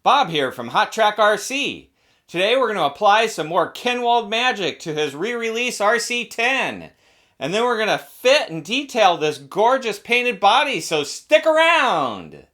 Bob here from Hot Track RC. Today we're going to apply some more Kinwald magic to his re-release RC10. And then we're going to fit and detail this gorgeous painted body, so stick around!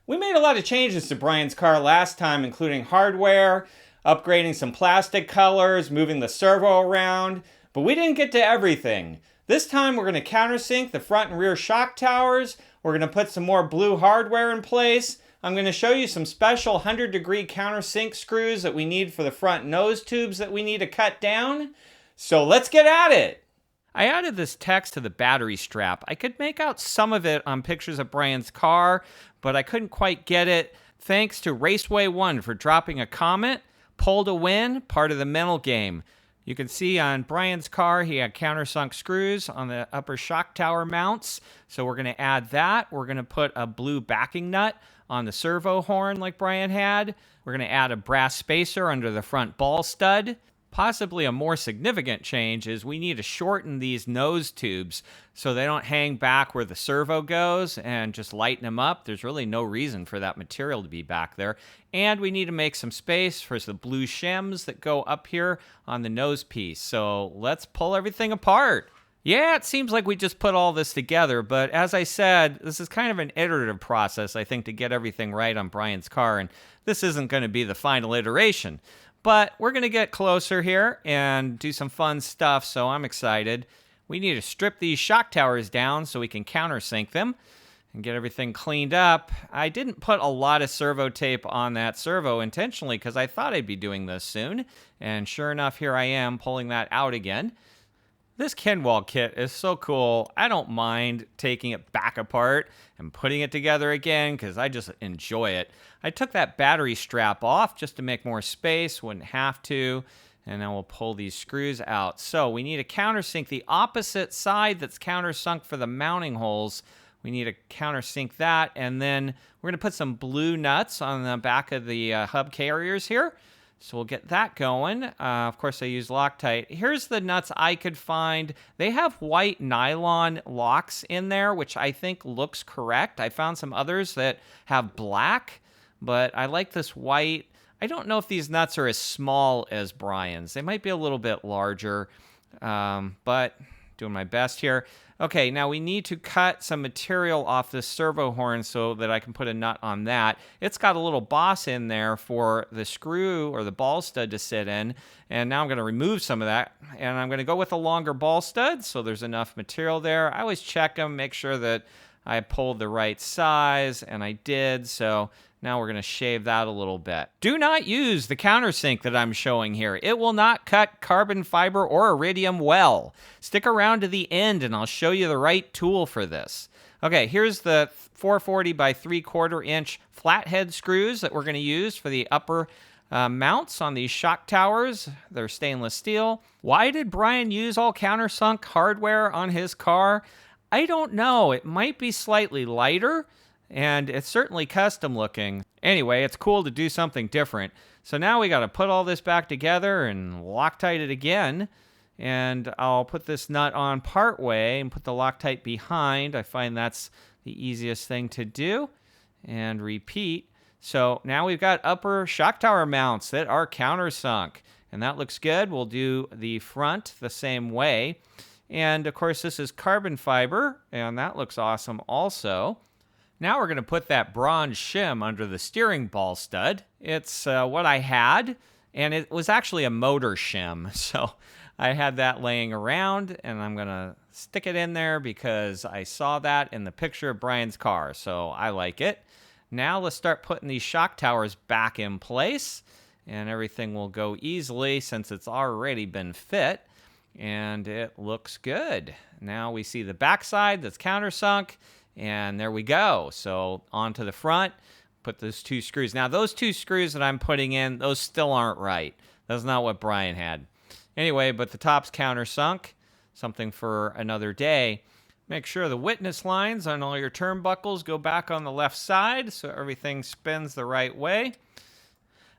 We made a lot of changes to Brian's car last time, including hardware, upgrading some plastic colors, moving the servo around, but we didn't get to everything. This time we're going to countersink the front and rear shock towers. We're going to put some more blue hardware in place. I'm going to show you some special 100-degree countersink screws that we need for the front nose tubes that we need to cut down. So let's get at it! I added this text to the battery strap. I could make out some of it on pictures of Brian's car, but I couldn't quite get it. Thanks to Raceway1 for dropping a comment. Pull to win, part of the mental game. You can see on Brian's car, he had countersunk screws on the upper shock tower mounts. So we're going to add that. We're going to put a blue backing nut on the servo horn like Brian had. We're going to add a brass spacer under the front ball stud. Possibly a more significant change is we need to shorten these nose tubes so they don't hang back where the servo goes and just lighten them up. There's really no reason for that material to be back there. And we need to make some space for the blue shims that go up here on the nose piece. So let's pull everything apart. Yeah, it seems like we just put all this together, but as I said, this is kind of an iterative process, I think, to get everything right on Brian's car, and this isn't going to be the final iteration. But we're going to get closer here and do some fun stuff, so I'm excited. We need to strip these shock towers down so we can countersink them and get everything cleaned up. I didn't put a lot of servo tape on that servo intentionally because I thought I'd be doing this soon. And sure enough, here I am pulling that out again. This Kinwald kit is so cool. I don't mind taking it back apart and putting it together again because I just enjoy it. I took that battery strap off just to make more space, wouldn't have to, and then we'll pull these screws out. So we need to countersink the opposite side that's countersunk for the mounting holes. We need to countersink that, and then we're going to put some blue nuts on the back of the hub carriers here. So we'll get that going. Of course, I use Loctite. Here's the nuts I could find. They have white nylon locks in there, which I think looks correct. I found some others that have black, but I like this white. I don't know if these nuts are as small as Brian's. They might be a little bit larger, but doing my best here. Okay, now we need to cut some material off this servo horn so that I can put a nut on that. It's got a little boss in there for the screw or the ball stud to sit in, and now I'm going to remove some of that, and I'm going to go with a longer ball stud so there's enough material there. I always check them, make sure that I pulled the right size, and I did, so now we're going to shave that a little bit. Do not use the countersink that I'm showing here. It will not cut carbon fiber or iridium well. Stick around to the end and I'll show you the right tool for this. Okay, here's the 440 by 3/4 inch flathead screws that we're going to use for the upper mounts on these shock towers. They're stainless steel. Why did Brian use all countersunk hardware on his car? I don't know. It might be slightly lighter, and it's certainly custom looking. Anyway, it's cool to do something different. So now we got to put all this back together and Loctite it again. And I'll put this nut on part way and put the Loctite behind. I find that's the easiest thing to do. And repeat. So now we've got upper shock tower mounts that are countersunk. And that looks good. We'll do the front the same way. And of course this is carbon fiber. And that looks awesome also. Now we're going to put that bronze shim under the steering ball stud. It's what I had, and it was actually a motor shim. So I had that laying around, and I'm going to stick it in there because I saw that in the picture of Brian's car, so I like it. Now let's start putting these shock towers back in place, and everything will go easily since it's already been fit, and it looks good. Now we see the backside that's countersunk. And there we go. So onto the front, put those two screws. Now those two screws that I'm putting in, those still aren't right. That's not what Brian had. Anyway, but the top's countersunk, something for another day. Make sure the witness lines on all your turnbuckles go back on the left side so everything spins the right way.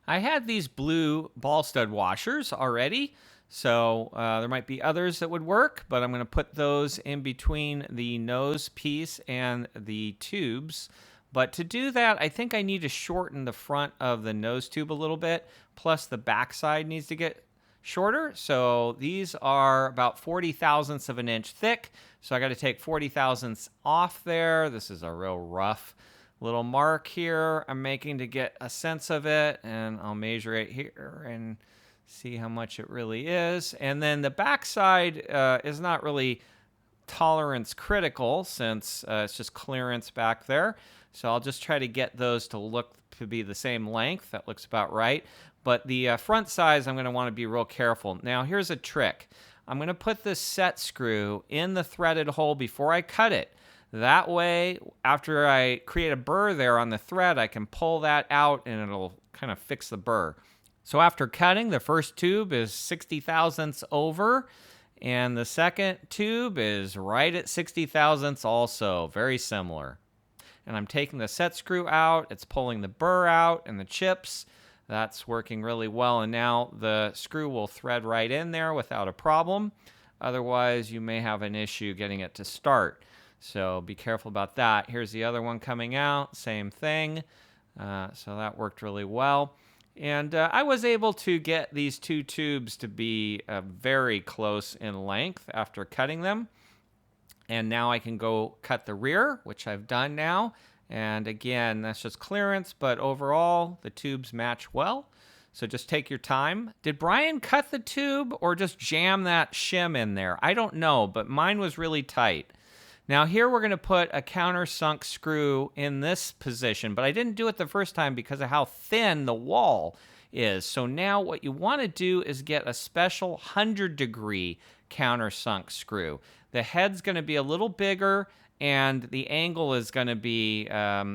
I had these blue ball stud washers already, So there might be others that would work, but I'm going to put those in between the nose piece and the tubes. But to do that, I think I need to shorten the front of the nose tube a little bit, plus the back side needs to get shorter. So these are about 40 thousandths of an inch thick. So I got to take 40 thousandths off there. This is a real rough little mark here I'm making to get a sense of it, and I'll measure it here and see how much it really is. And then the back side is not really tolerance critical since it's just clearance back there. So I'll just try to get those to look to be the same length. That looks about right. But the front size, I'm going to want to be real careful. Now, here's a trick. I'm going to put this set screw in the threaded hole before I cut it. That way, after I create a burr there on the thread, I can pull that out and it'll kind of fix the burr. So after cutting, the first tube is 60 thousandths over, and the second tube is right at 60 thousandths also, very similar. And I'm taking the set screw out, it's pulling the burr out and the chips. That's working really well, and now the screw will thread right in there without a problem. Otherwise, you may have an issue getting it to start. So be careful about that. Here's the other one coming out, same thing. So that worked really well. And I was able to get these two tubes to be very close in length after cutting them. And now I can go cut the rear, which I've done now. And again, that's just clearance, but overall, the tubes match well. So just take your time. Did Brian cut the tube or just jam that shim in there? I don't know, but mine was really tight. Now here we're going to put a countersunk screw in this position, but I didn't do it the first time because of how thin the wall is. So now what you want to do is get a special 100-degree countersunk screw. The head's going to be a little bigger, and the angle is going to be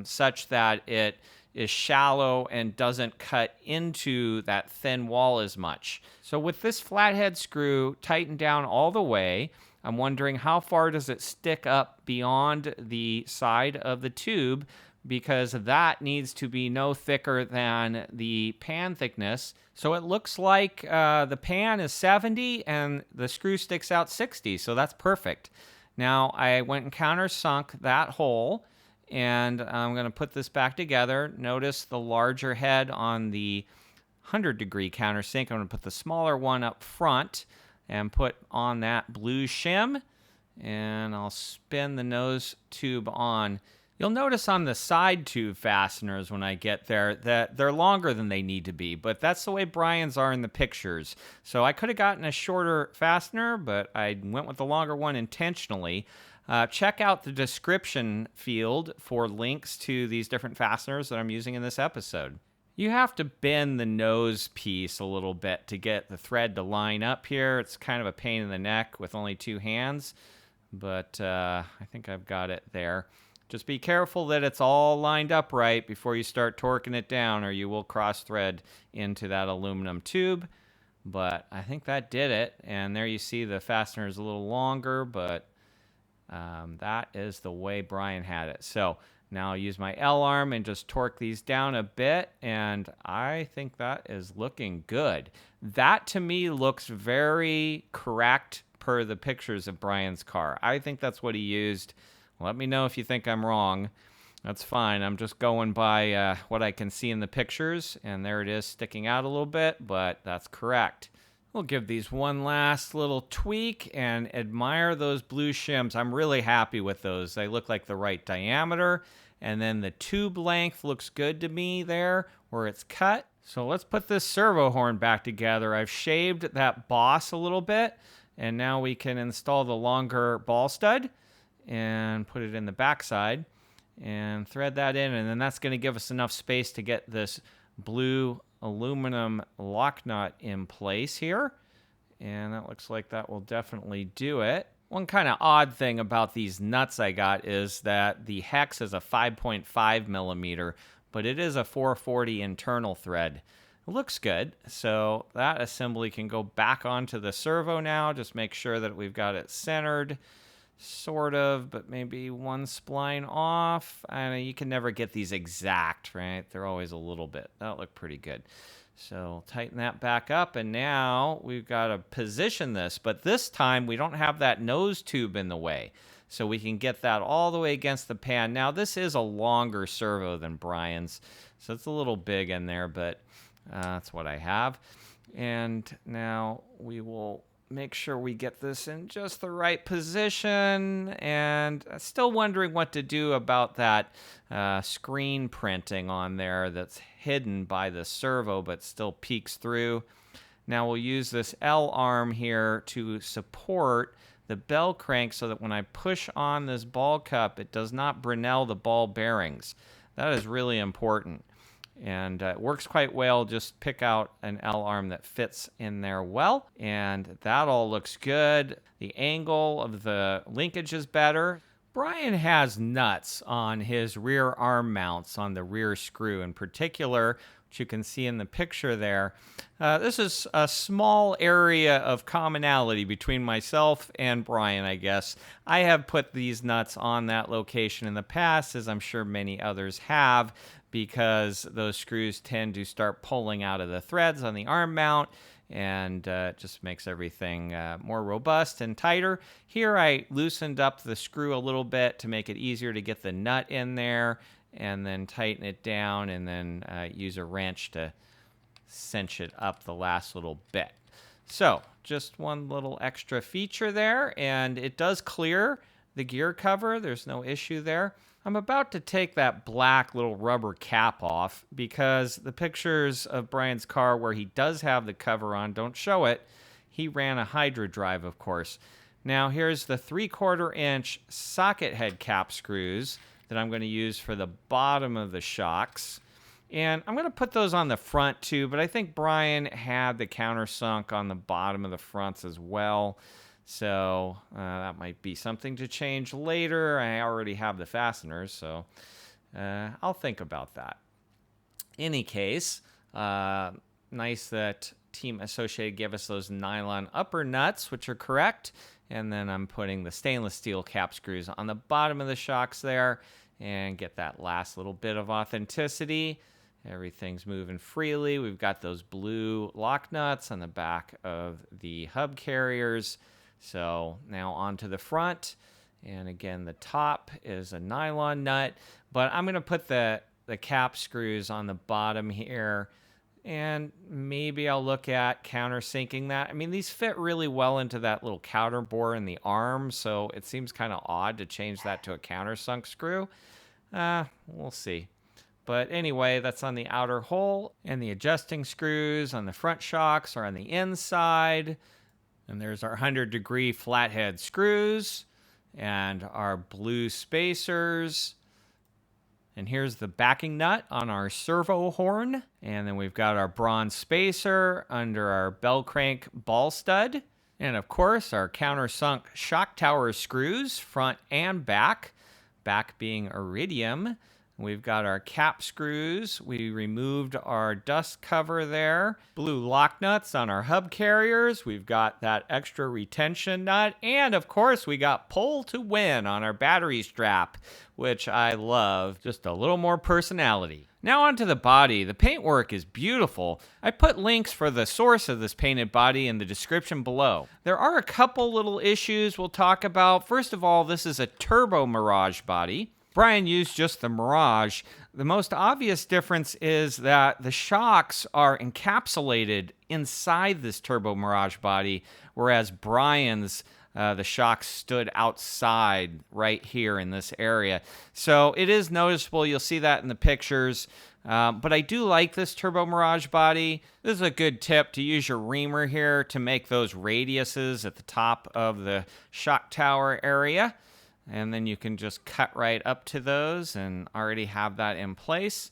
such that it is shallow and doesn't cut into that thin wall as much. So with this flathead screw tightened down all the way, I'm wondering how far does it stick up beyond the side of the tube, because that needs to be no thicker than the pan thickness. So it looks like the pan is 70 and the screw sticks out 60, so that's perfect. Now I went and countersunk that hole, and I'm going to put this back together. Notice the larger head on the 100-degree countersink. I'm going to put the smaller one up front and put on that blue shim, and I'll spin the nose tube on. You'll notice on the side tube fasteners when I get there that they're longer than they need to be, but that's the way Brian's are in the pictures. So I could have gotten a shorter fastener, but I went with the longer one intentionally. Check out the description field for links to these different fasteners that I'm using in this episode. You have to bend the nose piece a little bit to get the thread to line up here. It's kind of a pain in the neck with only two hands, but I think I've got it there. Just be careful that it's all lined up right before you start torquing it down, or you will cross thread into that aluminum tube. But I think that did it, and there you see the fastener is a little longer, but that is the way Brian had it. So now I'll use my L-arm and just torque these down a bit, and I think that is looking good. That, to me, looks very correct per the pictures of Brian's car. I think that's what he used. Let me know if you think I'm wrong. That's fine. I'm just going by what I can see in the pictures, and there it is sticking out a little bit, but that's correct. We'll give these one last little tweak and admire those blue shims. I'm really happy with those. They look like the right diameter, and then the tube length looks good to me there where it's cut. So let's put this servo horn back together. I've shaved that boss a little bit, and now we can install the longer ball stud and put it in the backside and thread that in, and then that's going to give us enough space to get this blue aluminum lock nut in place here, and that looks like that will definitely do it. One kind of odd thing about these nuts I got is that the hex is a 5.5 millimeter, but it is a 440 internal thread. It looks good, so that assembly can go back onto the servo now. Just make sure that we've got it centered, sort of, but maybe one spline off. I know you can never get these exact, right? They're always a little bit. That looked pretty good. So tighten that back up, and now we've got to position this. But this time we don't have that nose tube in the way, so we can get that all the way against the pan. Now this is a longer servo than Brian's, so it's a little big in there, but that's what I have. And now we will make sure we get this in just the right position. And still wondering what to do about that screen printing on there that's hidden by the servo but still peeks through. Now we'll use this L arm here to support the bell crank so that when I push on this ball cup, it does not Brinell the ball bearings. That is really important. And it works quite well. Just pick out an L arm that fits in there well. And that all looks good. The angle of the linkage is better. Brian has nuts on his rear arm mounts on the rear screw in particular, which you can see in the picture there. This is a small area of commonality between myself and Brian, I guess. I have put these nuts on that location in the past, as I'm sure many others have, because those screws tend to start pulling out of the threads on the arm mount, and it just makes everything more robust and tighter. Here I loosened up the screw a little bit to make it easier to get the nut in there, and then tighten it down, and then use a wrench to cinch it up the last little bit. So just one little extra feature there, and it does clear the gear cover. There's no issue there. I'm about to take that black little rubber cap off because the pictures of Brian's car where he does have the cover on don't show it. He ran a Hydra drive, of course. Now here's the 3/4 inch socket head cap screws that I'm going to use for the bottom of the shocks. And I'm going to put those on the front too, but I think Brian had the countersunk on the bottom of the fronts as well. So that might be something to change later. I already have the fasteners, so I'll think about that. Any case, nice that Team Associated gave us those nylon upper nuts, which are correct. And then I'm putting the stainless steel cap screws on the bottom of the shocks there and get that last little bit of authenticity. Everything's moving freely. We've got those blue lock nuts on the back of the hub carriers. So now onto the front, and again the top is a nylon nut, but I'm going to put the cap screws on the bottom here, and maybe I'll look at countersinking that. I mean, these fit really well into that little counter bore in the arm, so it seems kind of odd to change that to a countersunk screw. We'll see. But anyway, that's on the outer hole, and the adjusting screws on the front shocks are on the inside. And there's our 100-degree flathead screws and our blue spacers. And here's the backing nut on our servo horn. And then we've got our bronze spacer under our bell crank ball stud. And of course, our countersunk shock tower screws, front and back. Back being iridium. We've got our cap screws. We removed our dust cover there. Blue lock nuts on our hub carriers. We've got that extra retention nut. And of course, we got pull to win on our battery strap, which I love. Just a little more personality. Now onto the body. The paintwork is beautiful. I put links for the source of this painted body in the description below. There are a couple little issues we'll talk about. First of all, this is a Turbo Mirage body. Brian used just the Mirage. The most obvious difference is that the shocks are encapsulated inside this Turbo Mirage body, whereas Brian's, the shocks stood outside right here in this area. So it is noticeable. You'll see that in the pictures. But I do like this Turbo Mirage body. This is a good tip to use your reamer here to make those radiuses at the top of the shock tower area. And then you can just cut right up to those and already have that in place.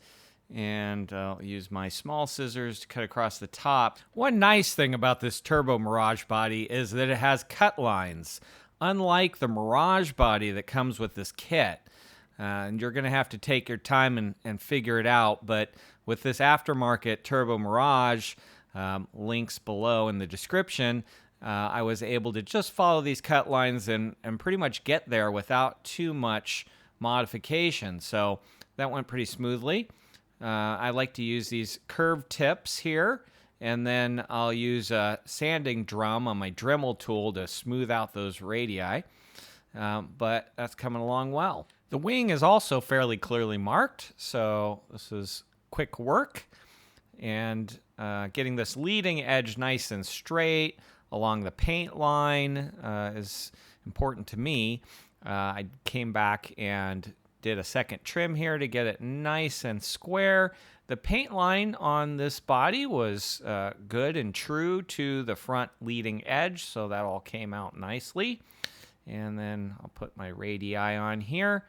And I'll use my small scissors to cut across the top. One nice thing about this Turbo Mirage body is that it has cut lines, unlike the Mirage body that comes with this kit. And you're going to have to take your time and figure it out. But with this aftermarket Turbo Mirage, links below in the description, I was able to just follow these cut lines and pretty much get there without too much modification. So that went pretty smoothly. I like to use these curved tips here, and then I'll use a sanding drum on my Dremel tool to smooth out those radii, but that's coming along well. The wing is also fairly clearly marked, so this is quick work, and getting this leading edge nice and straight along the paint line is important to me. I came back and did a second trim here to get it nice and square. The paint line on this body was good and true to the front leading edge, so that all came out nicely. And then I'll put my radii on here.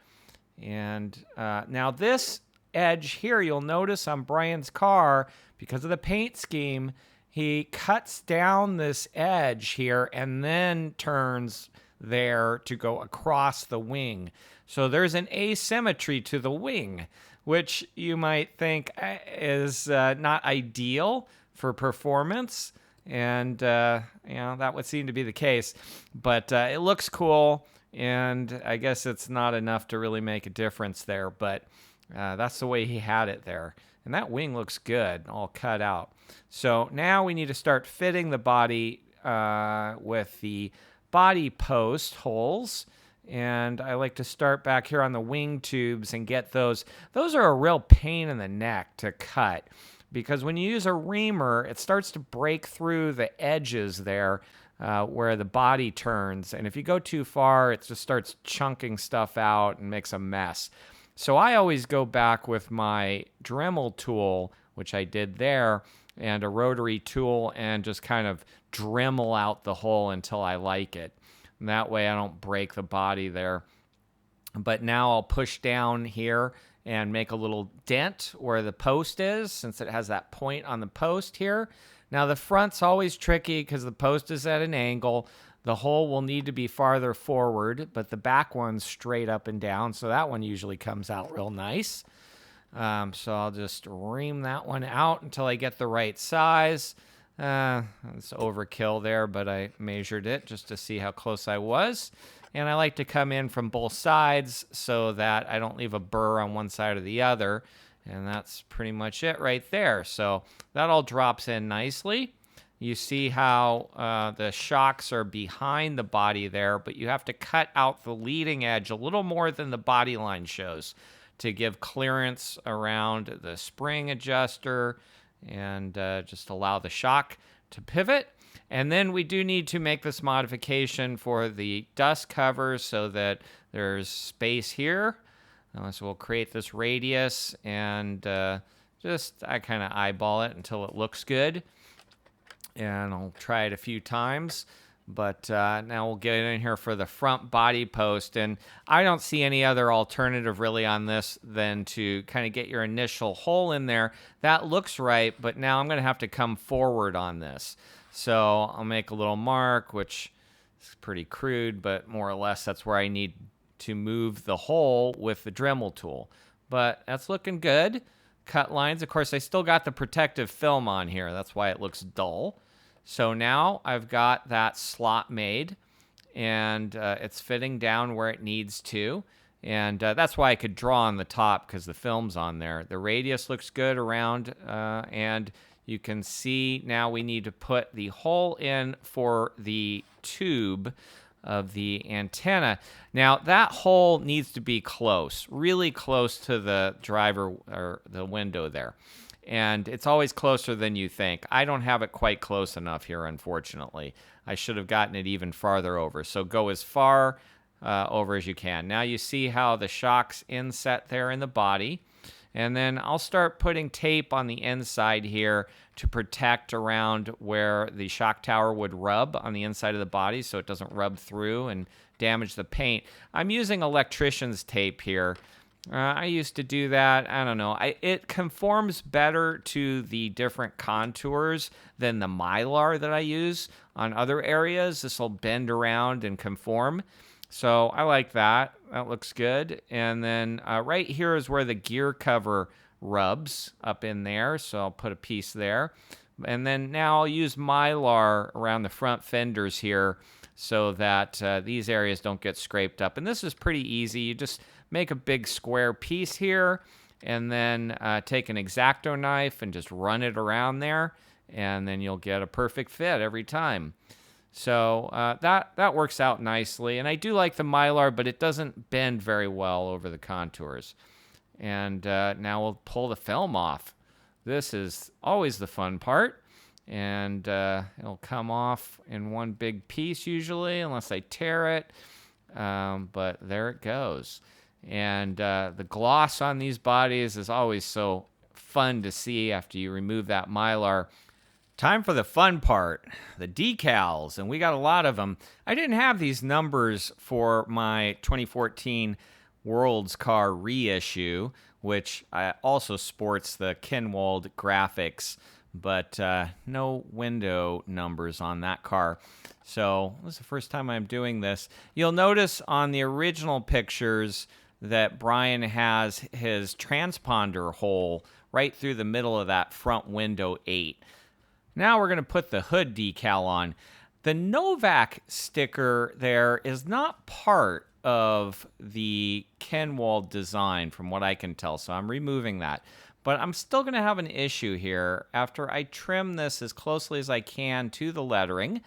And now this edge here, you'll notice on Brian's car, because of the paint scheme, he cuts down this edge here and then turns there to go across the wing. So there's an asymmetry to the wing, which you might think is not ideal for performance. And, that would seem to be the case. But it looks cool, and I guess it's not enough to really make a difference there. But that's the way he had it there. And that wing looks good, all cut out. So now we need to start fitting the body with the body post holes. And I like to start back here on the wing tubes and get those. Those are a real pain in the neck to cut, because when you use a reamer, it starts to break through the edges there where the body turns. And if you go too far, it just starts chunking stuff out and makes a mess. So I always go back with my Dremel tool, which I did there, and a rotary tool, and just kind of Dremel out the hole until I like it. And that way I don't break the body there. But now I'll push down here and make a little dent where the post is, since it has that point on the post here. Now the front's always tricky because the post is at an angle. The hole will need to be farther forward, but the back one's straight up and down, so that one usually comes out real nice. So I'll just ream that one out until I get the right size. It's overkill there, but I measured it just to see how close I was. And I like to come in from both sides so that I don't leave a burr on one side or the other. And that's pretty much it right there. So that all drops in nicely. You see how the shocks are behind the body there, but you have to cut out the leading edge a little more than the body line shows to give clearance around the spring adjuster and just allow the shock to pivot. And then we do need to make this modification for the dust cover so that there's space here. So we'll create this radius, and I kind of eyeball it until it looks good. And I'll try it a few times. But now we'll get in here for the front body post. And I don't see any other alternative really on this than to kind of get your initial hole in there. That looks right, but now I'm going to have to come forward on this. So I'll make a little mark, which is pretty crude, but more or less that's where I need to move the hole with the Dremel tool. But that's looking good. Cut lines. Of course, I still got the protective film on here. That's why it looks dull. So now I've got that slot made, and it's fitting down where it needs to. And that's why I could draw on the top, because the film's on there. The radius looks good around, and you can see now we need to put the hole in for the tube of the antenna. Now that hole needs to be close, really close to the driver or the window there. And it's always closer than you think. I don't have it quite close enough here, unfortunately. I should have gotten it even farther over. So go as far over as you can. Now you see how the shock's inset there in the body. And then I'll start putting tape on the inside here to protect around where the shock tower would rub on the inside of the body so it doesn't rub through and damage the paint. I'm using electrician's tape here. I used to do that. I don't know. It conforms better to the different contours than the Mylar that I use on other areas. This will bend around and conform. So I like that. That looks good. And then right here is where the gear cover rubs up in there. So I'll put a piece there. And then now I'll use Mylar around the front fenders here so that these areas don't get scraped up. And this is pretty easy. You just make a big square piece here, and then take an X-Acto knife and just run it around there, and then you'll get a perfect fit every time. So that works out nicely. And I do like the Mylar, but it doesn't bend very well over the contours. And now we'll pull the film off. This is always the fun part. And it'll come off in one big piece usually, unless I tear it. But there it goes. And the gloss on these bodies is always so fun to see after you remove that Mylar. Time for the fun part, the decals, and we got a lot of them. I didn't have these numbers for my 2014 World's Car reissue, which also sports the Kinwald graphics, but no window numbers on that car. So this is the first time I'm doing this. You'll notice on the original pictures that Brian has his transponder hole right through the middle of that front window 8. Now we're going to put the hood decal on. The Novak sticker there is not part of the Kinwald design from what I can tell, so I'm removing that. But I'm still going to have an issue here after I trim this as closely as I can to the lettering.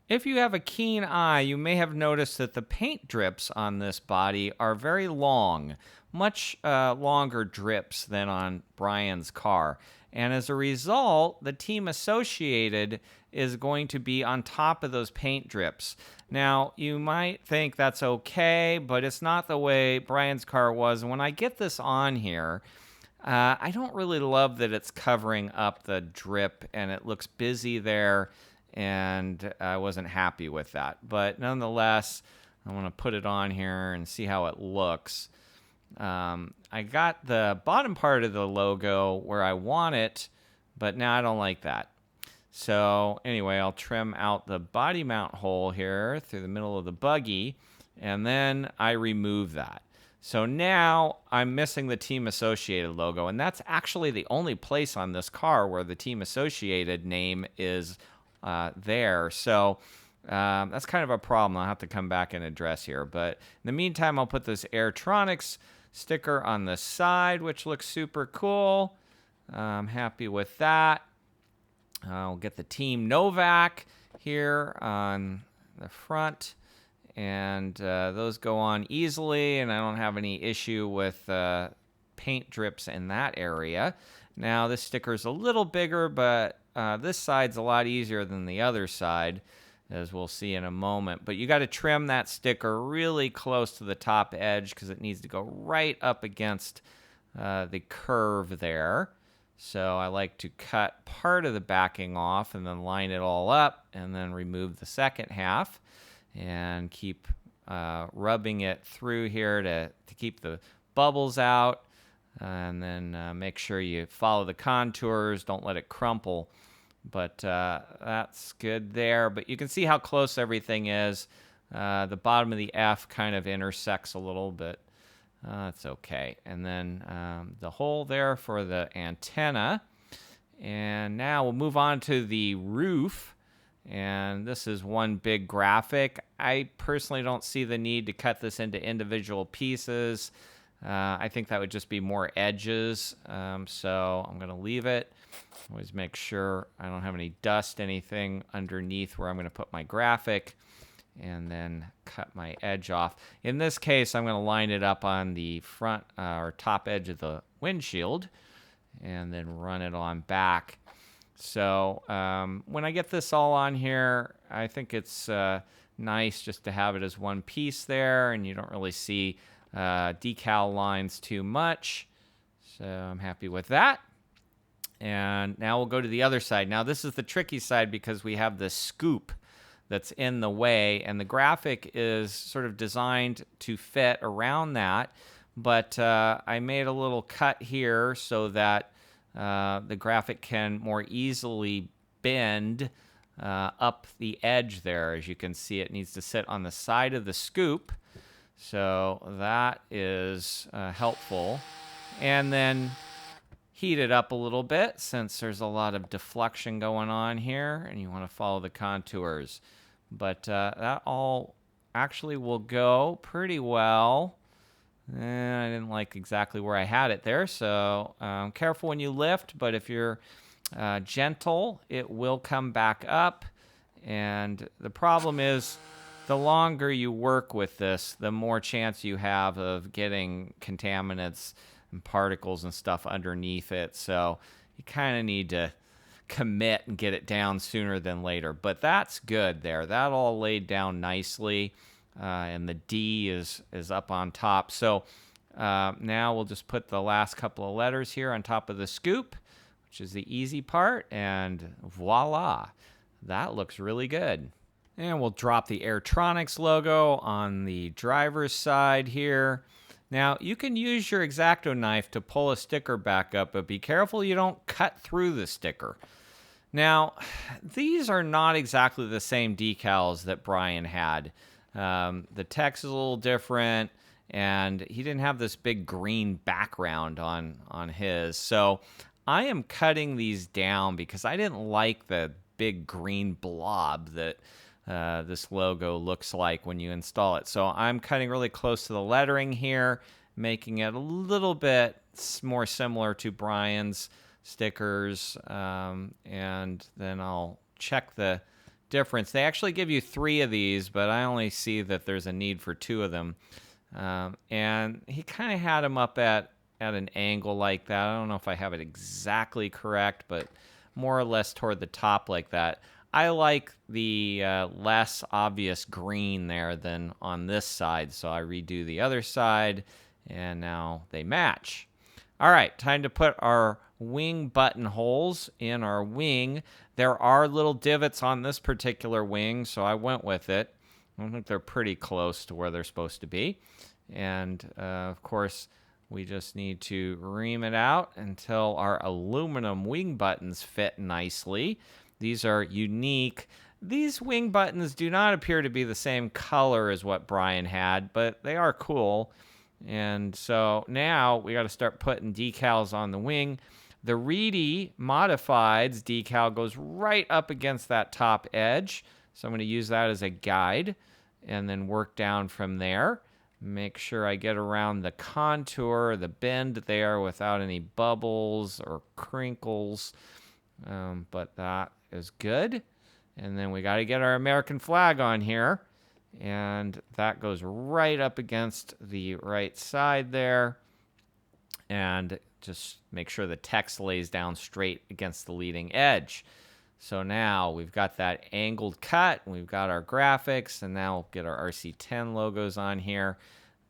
If you have a keen eye, you may have noticed that the paint drips on this body are very long, much longer drips than on Brian's car. And as a result, the Team Associated is going to be on top of those paint drips. Now, you might think that's okay, but it's not the way Brian's car was. And when I get this on here, I don't really love that it's covering up the drip and it looks busy there, and I wasn't happy with that. But nonetheless, I want to put it on here and see how it looks. I got the bottom part of the logo where I want it, but now I don't like that. So anyway, I'll trim out the body mount hole here through the middle of the buggy, and then I remove that. So now I'm missing the Team Associated logo, and that's actually the only place on this car where the Team Associated name is there. So that's kind of a problem I'll have to come back and address here. But in the meantime, I'll put this Airtronics sticker on the side, which looks super cool. I'm happy with that. I'll get the Team Novak here on the front, and those go on easily, and I don't have any issue with paint drips in that area. Now this sticker is a little bigger, but this side's a lot easier than the other side, as we'll see in a moment. But you got to trim that sticker really close to the top edge because it needs to go right up against the curve there. So I like to cut part of the backing off and then line it all up and then remove the second half and keep rubbing it through here to keep the bubbles out. And then make sure you follow the contours, don't let it crumple. But that's good there. But you can see how close everything is. The bottom of the F kind of intersects a little bit. That's okay. And then the hole there for the antenna. And now we'll move on to the roof. And this is one big graphic. I personally don't see the need to cut this into individual pieces. I think that would just be more edges. So I'm going to leave it. Always make sure I don't have any dust, anything underneath where I'm going to put my graphic, and then cut my edge off. In this case, I'm going to line it up on the front or top edge of the windshield and then run it on back. So when I get this all on here, I think it's nice just to have it as one piece there, and you don't really see decal lines too much. So I'm happy with that. And now we'll go to the other side. Now this is the tricky side because we have this scoop that's in the way, and the graphic is sort of designed to fit around that. But I made a little cut here so that the graphic can more easily bend up the edge there. As you can see, it needs to sit on the side of the scoop. So that is helpful. And then heat it up a little bit since there's a lot of deflection going on here and you want to follow the contours. But that all actually will go pretty well. I didn't like exactly where I had it there, so careful when you lift, but if you're gentle, it will come back up. And the problem is, the longer you work with this, the more chance you have of getting contaminants and particles and stuff underneath it. So you kind of need to commit and get it down sooner than later. But that's good there. That all laid down nicely. And the D is up on top. So now we'll just put the last couple of letters here on top of the scoop, which is the easy part. And voila. That looks really good. And we'll drop the Airtronics logo on the driver's side here. Now, you can use your X-Acto knife to pull a sticker back up, but be careful you don't cut through the sticker. Now, these are not exactly the same decals that Brian had. The text is a little different, and he didn't have this big green background on his. So I am cutting these down because I didn't like the big green blob that this logo looks like when you install it. So I'm cutting really close to the lettering here, making it a little bit more similar to Brian's stickers, and then I'll check the difference. They actually give you 3 of these, but I only see that there's a need for 2 of them. And he kind of had them up at an angle like that. I don't know if I have it exactly correct, but more or less toward the top like that. I like the less obvious green there than on this side, so I redo the other side, and now they match. All right, time to put our wing buttonholes in our wing. There are little divots on this particular wing, so I went with it. I think they're pretty close to where they're supposed to be. And, of course, we just need to ream it out until our aluminum wing buttons fit nicely. These are unique. These wing buttons do not appear to be the same color as what Brian had, but they are cool. And so now we got to start putting decals on the wing. The Reedy Modifieds decal goes right up against that top edge. So I'm going to use that as a guide and then work down from there. Make sure I get around the contour, the bend there without any bubbles or crinkles. But that is good. And then we got to get our American flag on here. And that goes right up against the right side there. And just make sure the text lays down straight against the leading edge. So now we've got that angled cut, we've got our graphics, and now we'll get our RC10 logos on here.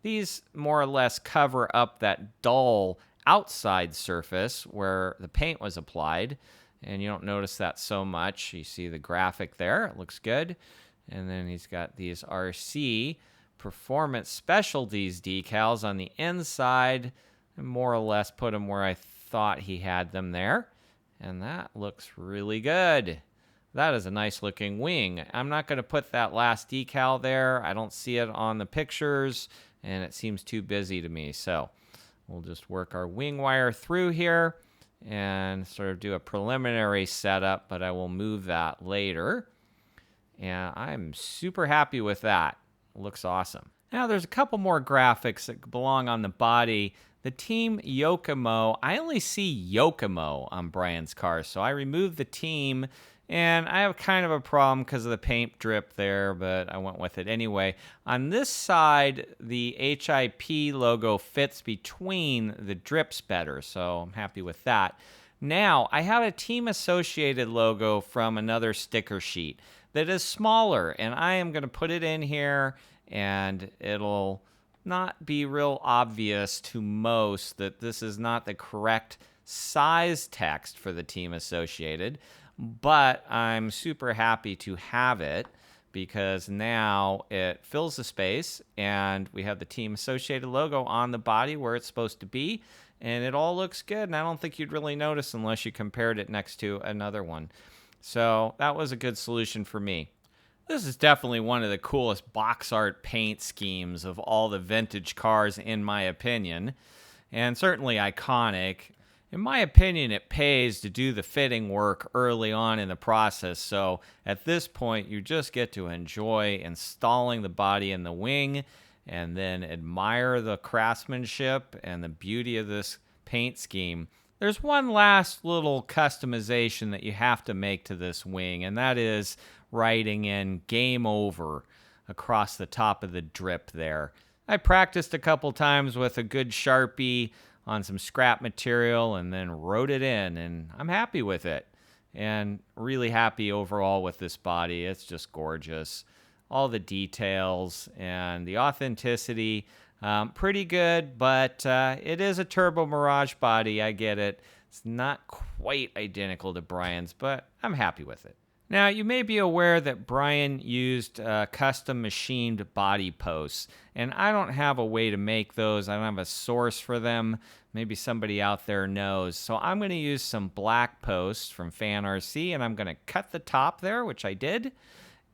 These more or less cover up that dull outside surface where the paint was applied, and you don't notice that so much. You see the graphic there, it looks good. And then he's got these RC Performance Specialties decals on the inside, and more or less put them where I thought he had them there. And that looks really good. That is a nice looking wing. I'm not going to put that last decal there. I don't see it on the pictures, and it seems too busy to me. So we'll just work our wing wire through here and sort of do a preliminary setup, but I will move that later. And I'm super happy with that. It looks awesome. Now there's a couple more graphics that belong on the body. The Team Yokomo, I only see Yokomo on Brian's car, so I removed the team, and I have kind of a problem because of the paint drip there, but I went with it anyway. On this side, the HIP logo fits between the drips better, so I'm happy with that. Now, I have a Team Associated logo from another sticker sheet that is smaller, and I am going to put it in here, and it'll not be real obvious to most that this is not the correct size text for the Team Associated, but I'm super happy to have it because now it fills the space and we have the Team Associated logo on the body where it's supposed to be, and it all looks good, and I don't think you'd really notice unless you compared it next to another one. So that was a good solution for me. This is definitely one of the coolest box art paint schemes of all the vintage cars, in my opinion, and certainly iconic. In my opinion, it pays to do the fitting work early on in the process, so at this point, you just get to enjoy installing the body and the wing, and then admire the craftsmanship and the beauty of this paint scheme, there's one last little customization that you have to make to this wing, and that is writing in "Game Over" across the top of the drip there. I practiced a couple times with a good Sharpie on some scrap material and then wrote it in, and I'm happy with it. And really happy overall with this body. It's just gorgeous. All the details and the authenticity, pretty good, but it is a Turbo Mirage body. I get it. It's not quite identical to Brian's, but I'm happy with it. Now, you may be aware that Brian used custom machined body posts, and I don't have a way to make those. I don't have a source for them. Maybe somebody out there knows. So I'm going to use some black posts from Fan RC, and I'm going to cut the top there, which I did,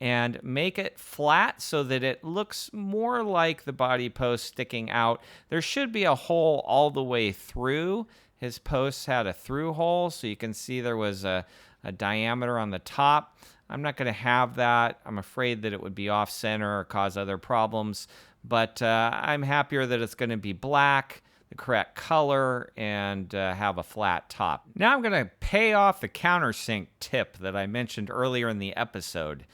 and make it flat so that it looks more like the body post sticking out. There should be a hole all the way through. His posts had a through hole, so you can see there was a diameter on the top. I'm not going to have that. I'm afraid that it would be off center or cause other problems, but I'm happier that it's going to be black, the correct color, and have a flat top. Now I'm going to pay off the countersink tip that I mentioned earlier in the episode.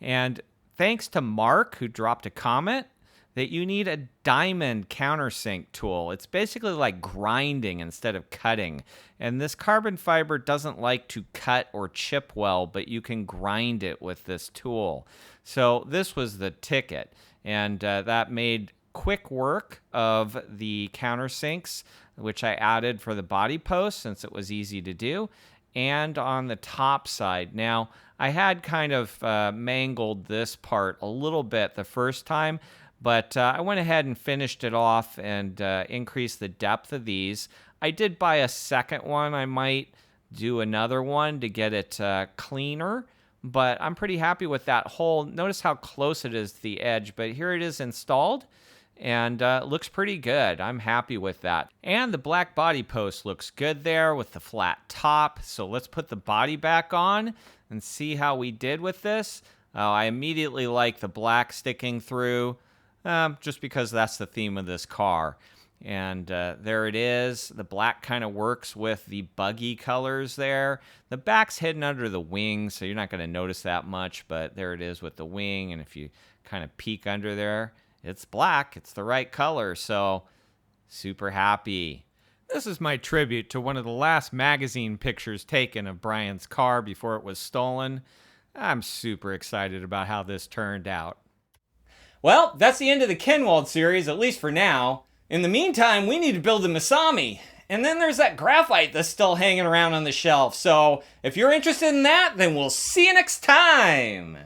And thanks to Mark, who dropped a comment, that you need a diamond countersink tool. It's basically like grinding instead of cutting. And this carbon fiber doesn't like to cut or chip well, but you can grind it with this tool. So this was the ticket. And that made quick work of the countersinks, which I added for the body post since it was easy to do. And on the top side. Now, I had kind of mangled this part a little bit the first time, but I went ahead and finished it off and increased the depth of these. I did buy a second one. I might do another one to get it cleaner, but I'm pretty happy with that hole. Notice how close it is to the edge, but here it is installed, and it looks pretty good. I'm happy with that. And the black body post looks good there with the flat top. So let's put the body back on and see how we did with this. I immediately like the black sticking through, just because that's the theme of this car. And there it is. The black kind of works with the buggy colors there. The back's hidden under the wing, so you're not going to notice that much, but there it is with the wing. And if you kind of peek under there, it's black. It's the right color, so super happy. This is my tribute to one of the last magazine pictures taken of Brian's car before it was stolen. I'm super excited about how this turned out. Well, that's the end of the Kinwald series, at least for now. In the meantime, we need to build a Masami. And then there's that graphite that's still hanging around on the shelf. So if you're interested in that, then we'll see you next time.